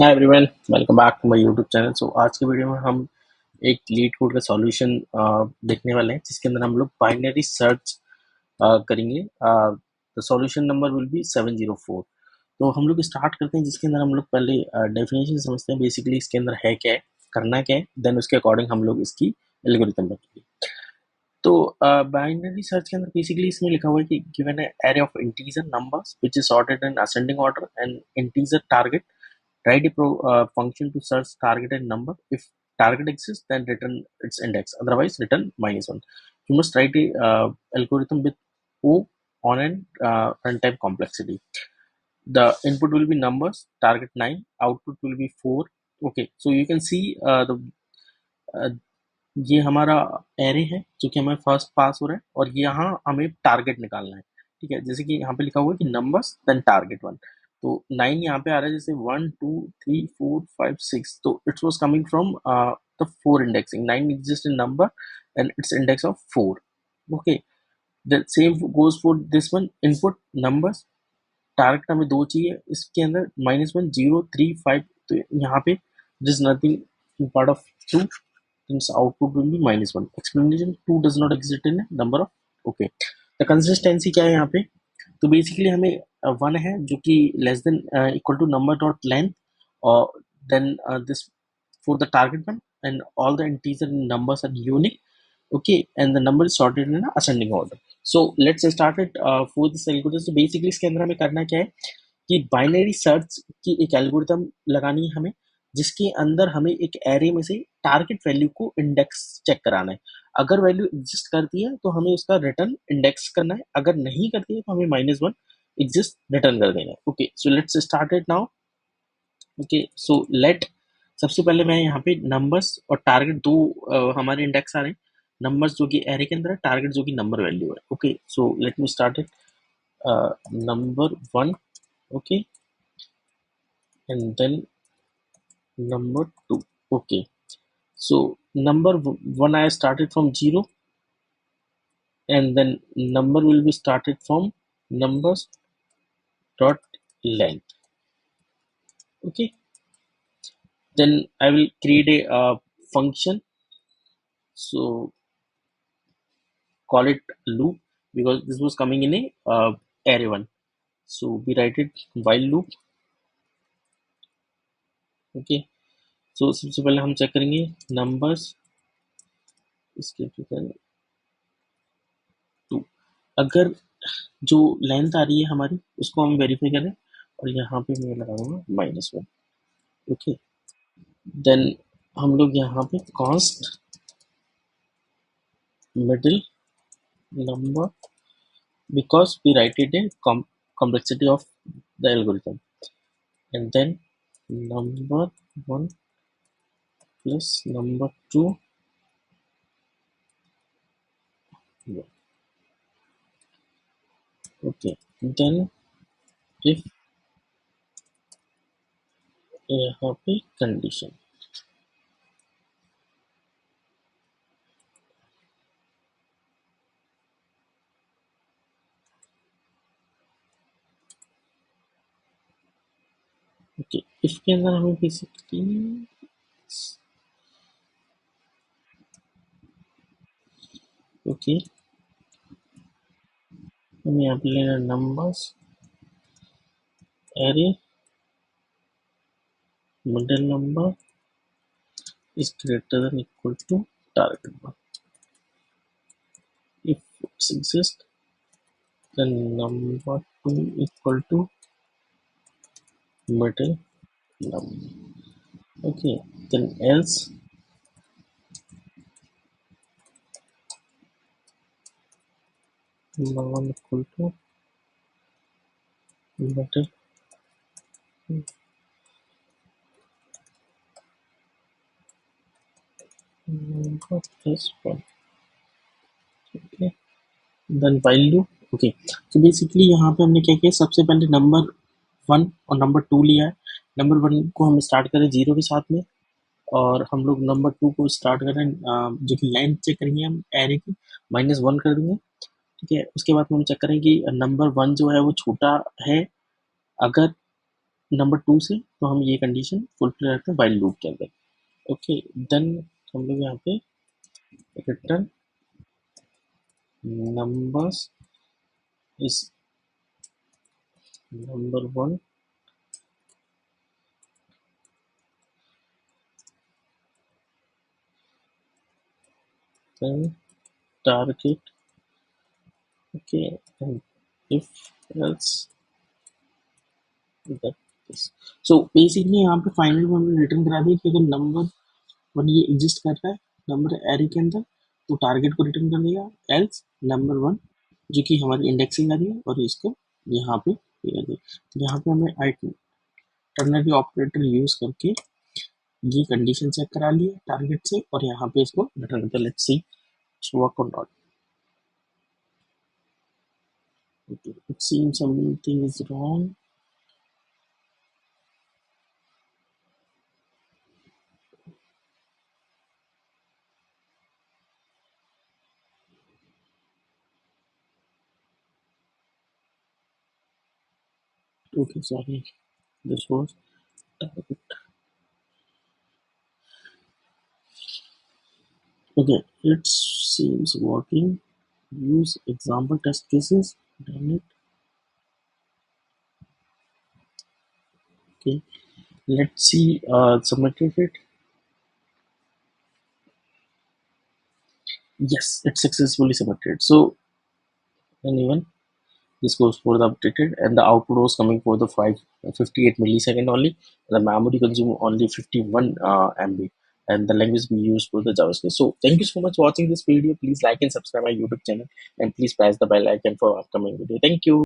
Hi everyone, welcome back to my YouTube channel. So आज के video में हम एक लीड कोड का सॉल्यूशन देखने वाले हैं जिसके अंदर हम लोग बाइनरी सर्च करेंगे। The solution number will be 704। तो हम लोग स्टार्ट करते हैं जिसके अंदर हम लोग पहले डेफिनेशन समझते हैं, बेसिकली इसके अंदर है क्या है, करना क्या है, देन उसके अकॉर्डिंग हम लोग इसकी एल्गोरिथम बनाएंगे। तो बाइनरी सर्च के अंदर बेसिकली इसमें लिखा हुआ है कि given A array of integer numbers which is sorted in ascending order and integer target. Write a function to search targeted number. If target exists, then return its index. Otherwise, return -1. You must write a algorithm with O on and runtime complexity. The input will be numbers. Target 9. Output will be 4. Okay, so you can see the uh, ये हमारा array है जो कि हमें first pass हो रहा है और यहाँ हमें टारगेट निकालना है। ठीक है, जैसे कि यहाँ पे लिखा हुआ है कि नंबर्स देन टारगेट 1। तो 9 यहाँ पे आ रहा है, जैसे 1 2 3 4 5 6, तो it's was coming from the 4 indexing. 9 exist in number and it's index of 4. Okay, the same goes for this one. Input numbers, target हमें 2 चाहिए, इसके अंदर -1 0 3 5, तो यहाँ पे this nothing part of 2, since output will be -1. Explanation: 2 does not exist in a number of. Okay, the consistency क्या है यहाँ पे? तो बेसिकली हमें 1 है जो कि less than equal to number dot length, और then this for the target one, and all the integers and numbers are unique. Okay, and the number is sorted in ascending order. So let's start it for this algorithm. So basically इसके अंदर हमें करना क्या है कि binary search की एक algorithm लगानी है हमें, जिसके अंदर हमें एक एरे में से टारगेट वैल्यू को इंडेक्स चेक कराना है. अगर वैल्यू एग्जिस्ट करती है तो हमें उसका रिटर्न इंडेक्स करना है, अगर नहीं करती है तो हमें -1 एग्जिस्ट रिटर्न कर देना है. Okay, so let's start it now. Okay, so let सबसे पहले मैं यहाँ पे नंबर्स और टारगेट दो हमारे इंडेक्स आ रहे हैं. नंबर्स जो कि एरे के अंदर है, टारगेट जो कि नंबर वैल्यू है. Okay, so let me start it. Number 1. Okay, and then number 2. Okay, so number 1 I started from 0, and then number will be started from numbers dot length. Okay, then I will create a function, so call it loop, because this was coming in a array 1. So we write it while loop. Okay, so सबसे पहले हम check करेंगे numbers, इसके 2. अगर जो length आ रही है हमारी उसको हम वेरीफाई करें, और यहाँ पे मैं लगाऊंगा -1. ओके, देन हम लोग यहाँ पे कॉन्स्ट middle number, because we write it in complexity of the algorithm, and then number 1 plus number 2. Okay, then if यहाँ पे कंडीशन. ओके, इसके अंदर हमें बेसिकली ओके हमें यहाँ पे लेना numbers array middle number is greater than equal to target number. If it exists, then number 2 equal to middle number. Okay, then else number 1 equal to middle number plus 1. Okay, then while loop. Okay, तो basically यहाँ पे हमने क्या किया, सबसे पहले number 1 और number 2 लिया है. नंबर 1 को हम स्टार्ट करें 0 के साथ में, और हम लोग नंबर 2 को स्टार्ट करें जो कि लेंथ चेक करेंगे हम एरे की, -1 कर देंगे. ठीक है, उसके बाद हम चेक करें कि नंबर 1 जो है वो छोटा है. अगर नंबर 2 से तो हम ये कंडीशन फुलफिल करते हैं व्हाइल लूप के अंदर। ओके, देन हम लोग यहाँ पे return numbers is number 1, then target. Okay, and if else that is, so basically यहाँ पे फाइनल में हमने रिटर्न करा दिया कि अगर नंबर 1 ये एग्जिस्ट कर रहा है नंबर एरे के अंदर तो टारगेट को रिटर्न कर देगा, एल्स नंबर 1 जो कि हमारी इंडेक्सिंग आ रही है और इसको यहाँ पे कर देगा। तो यहाँ पे हमें टर्नरी ऑपरेटर यूज करके ये कंडीशन चेक करा लिया टारगेट से और यहाँ पे इसको रिटर्न कर। लेट्स सी इट्स वर्क और not. Okay, it seems something is wrong. Okay, sorry, this was target. Okay, it seems working. Use example test cases. Done it. Okay, let's see. Submitted it. Yes, it's successfully submitted. So, and even this goes for the updated, and the output was coming for the 58 millisecond only. The memory consumed only 51 MB, and the language we use for the JavaScript. So, thank you so much for watching this video. Please like and subscribe my YouTube channel, and please press the bell icon for upcoming video. Thank you.